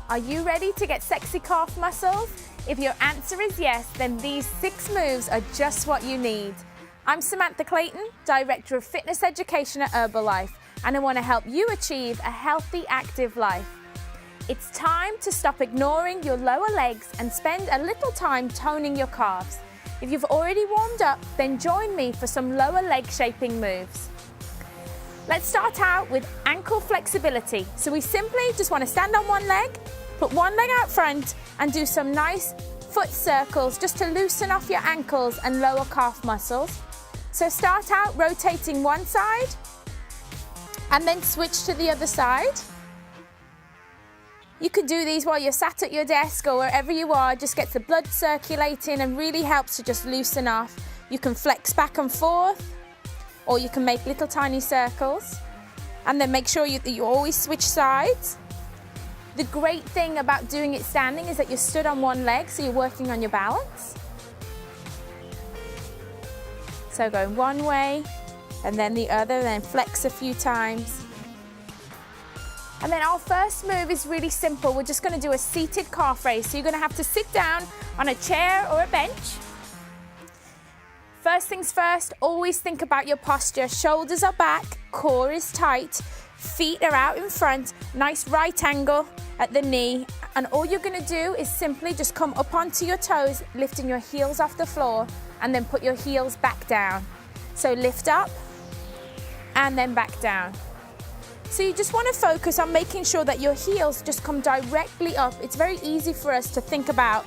Are you ready to get sexy calf muscles? If your answer is yes, then these 6 moves are just what you need. I'm Samantha Clayton, Director of Fitness Education at Herbalife, and I want to help you achieve a healthy, active life. It's time to stop ignoring your lower legs and spend a little time toning your calves. If you've already warmed up, then join me for some lower leg shaping moves. Let's start out with ankle flexibility. So we simply just want to stand on one leg, put one leg out front, and do some nice foot circles just to loosen off your ankles and lower calf muscles. So start out rotating one side and then switch to the other side. You can do these while you're sat at your desk or wherever you are. Just gets the blood circulating and really helps to just loosen off. You can flex back and forth, or you can make little tiny circles, and then make sure that you always switch sides. The great thing about doing it standing is that you're stood on one leg, so you're working on your balance. So going one way and then the other, then flex a few times. And then our first move is really simple. We're just going to do a seated calf raise. So you're going to have to sit down on a chair or a bench. First things first, always think about your posture. Shoulders are back, core is tight, feet are out in front, nice right angle at the knee. And all you're going to do is simply just come up onto your toes, lifting your heels off the floor, and then put your heels back down. So lift up and then back down. So you just want to focus on making sure that your heels just come directly up. It's very easy for us to think about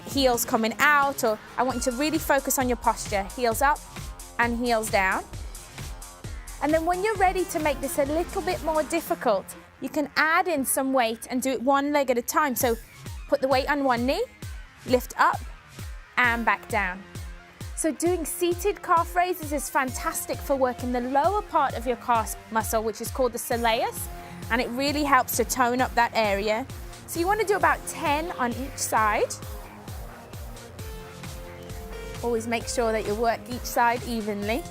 heels coming out, or I want you to really focus on your posture. Heels up and heels down. And then when you're ready to make this a little bit more difficult, you can add in some weight and do it one leg at a time. So put the weight on one knee, lift up and back down. So doing seated calf raises is fantastic for working the lower part of your calf muscle, which is called the soleus, and it really helps to tone up that area. So you want to do about 10 on each side. Always make sure that you work each side evenly.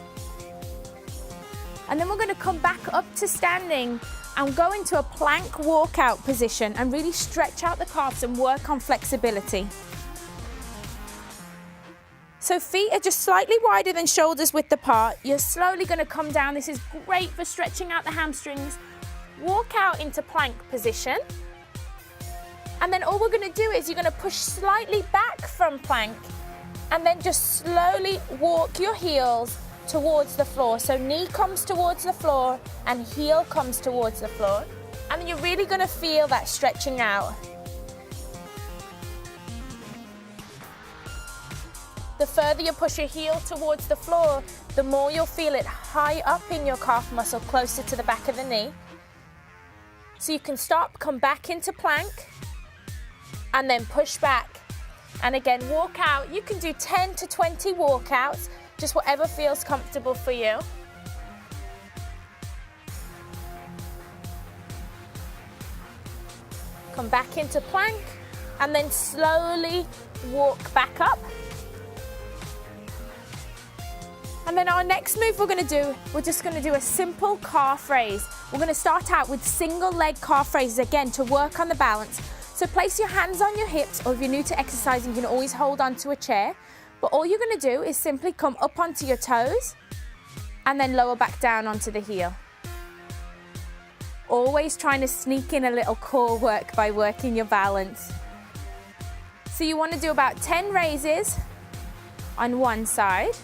And then we're going to come back up to standing and go into a plank walkout position and really stretch out the calves and work on flexibility. So feet are just slightly wider than shoulders width apart. You're slowly going to come down. This is great for stretching out the hamstrings. Walk out into plank position. And then all we're going to do is you're going to push slightly back from plank and then just slowly walk your heels towards the floor. So knee comes towards the floor and heel comes towards the floor. And then you're really going to feel that stretching out. The further you push your heel towards the floor, the more you'll feel it high up in your calf muscle, closer to the back of the knee. So you can stop, come back into plank, and then push back. And again, walk out. You can do 10 to 20 walkouts, just whatever feels comfortable for you. Come back into plank, and then slowly walk back up. And then our next move we're just going to do a simple calf raise. We're going to start out with single leg calf raises again to work on the balance. So place your hands on your hips, or if you're new to exercising, you can always hold onto a chair. But all you're going to do is simply come up onto your toes and then lower back down onto the heel. Always trying to sneak in a little core work by working your balance. So you want to do about 10 raises on one side,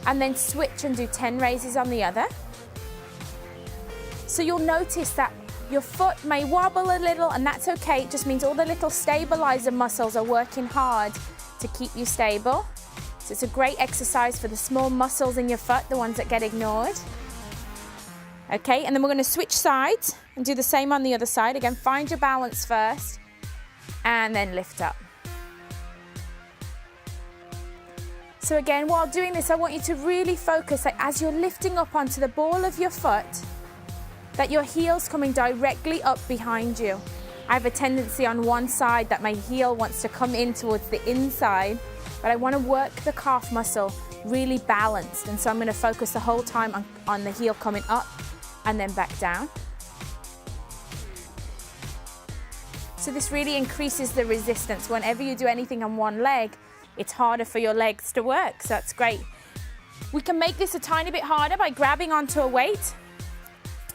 and then switch and do 10 raises on the other. So you'll notice that your foot may wobble a little, and that's okay. It just means all the little stabilizer muscles are working hard to keep you stable. So it's a great exercise for the small muscles in your foot, the ones that get ignored. Okay, and then we're going to switch sides and do the same on the other side. Again, find your balance first and then lift up. So again, while doing this, I want you to really focus that as you're lifting up onto the ball of your foot, that your heel's coming directly up behind you. I have a tendency on one side that my heel wants to come in towards the inside, but I want to work the calf muscle really balanced. And so I'm going to focus the whole time on the heel coming up and then back down. So this really increases the resistance. Whenever you do anything on one leg, it's harder for your legs to work, so that's great. We can make this a tiny bit harder by grabbing onto a weight,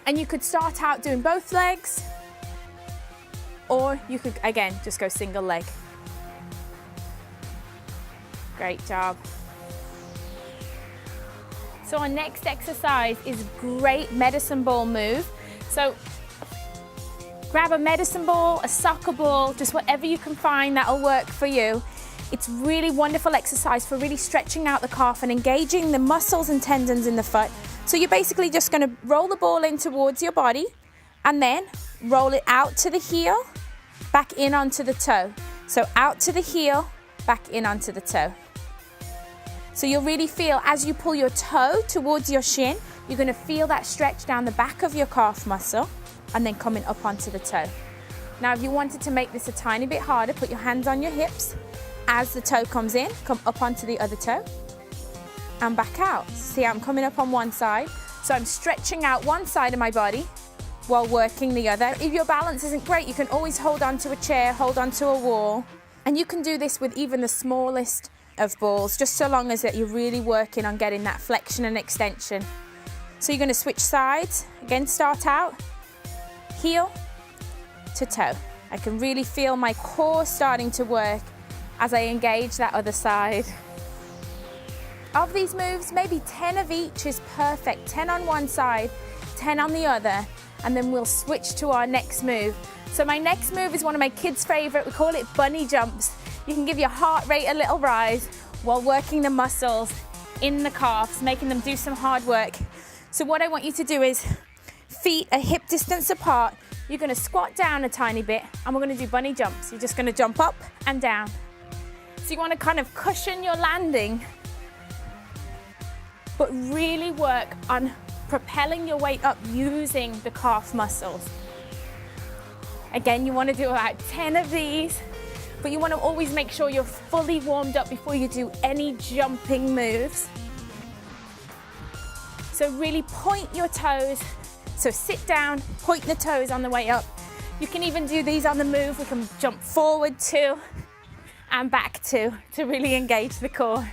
and you could start out doing both legs, or you could, again, just go single leg. Great job. So our next exercise is great medicine ball move. So grab a medicine ball, a soccer ball, just whatever you can find that'll work for you. It's really wonderful exercise for really stretching out the calf and engaging the muscles and tendons in the foot. So you're basically just going to roll the ball in towards your body and then roll it out to the heel, back in onto the toe. So out to the heel, back in onto the toe. So you'll really feel as you pull your toe towards your shin, you're going to feel that stretch down the back of your calf muscle and then coming up onto the toe. Now if you wanted to make this a tiny bit harder, put your hands on your hips. As the toe comes in, come up onto the other toe and back out. See, I'm coming up on one side, so I'm stretching out one side of my body while working the other. If your balance isn't great, you can always hold onto a chair, hold onto a wall, and you can do this with even the smallest of balls, just so long as that you're really working on getting that flexion and extension. So you're going to switch sides. Again, start out, heel to toe. I can really feel my core starting to work as I engage that other side. Of these moves, maybe 10 of each is perfect. 10 on one side, 10 on the other, and then we'll switch to our next move. So my next move is one of my kids' favorite. We call it bunny jumps. You can give your heart rate a little rise while working the muscles in the calves, making them do some hard work. So what I want you to do is feet are hip distance apart. You're going to squat down a tiny bit and we're going to do bunny jumps. You're just going to jump up and down. So you want to kind of cushion your landing, but really work on propelling your weight up using the calf muscles. Again, you want to do about 10 of these, but you want to always make sure you're fully warmed up before you do any jumping moves. So really point your toes. So sit down, point the toes on the way up. You can even do these on the move. We can jump forward two and back two to really engage the core.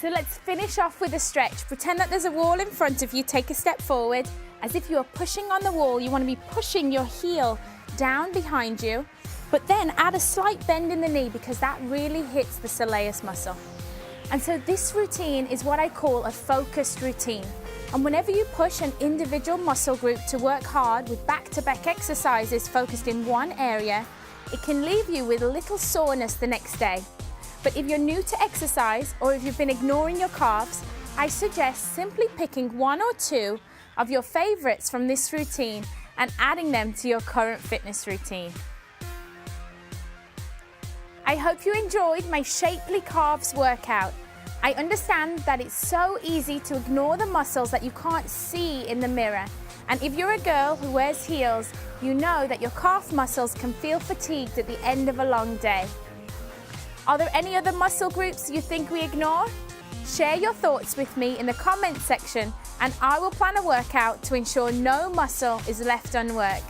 So let's finish off with a stretch. Pretend that there's a wall in front of you. Take a step forward. As if you are pushing on the wall, you want to be pushing your heel down behind you, but then add a slight bend in the knee because that really hits the soleus muscle. And so this routine is what I call a focused routine. And whenever you push an individual muscle group to work hard with back-to-back exercises focused in one area, it can leave you with a little soreness the next day. But if you're new to exercise or if you've been ignoring your calves, I suggest simply picking one or two of your favorites from this routine and adding them to your current fitness routine. I hope you enjoyed my shapely calves workout. I understand that it's so easy to ignore the muscles that you can't see in the mirror. And if you're a girl who wears heels, you know that your calf muscles can feel fatigued at the end of a long day. Are there any other muscle groups you think we ignore? Share your thoughts with me in the comments section and I will plan a workout to ensure no muscle is left unworked.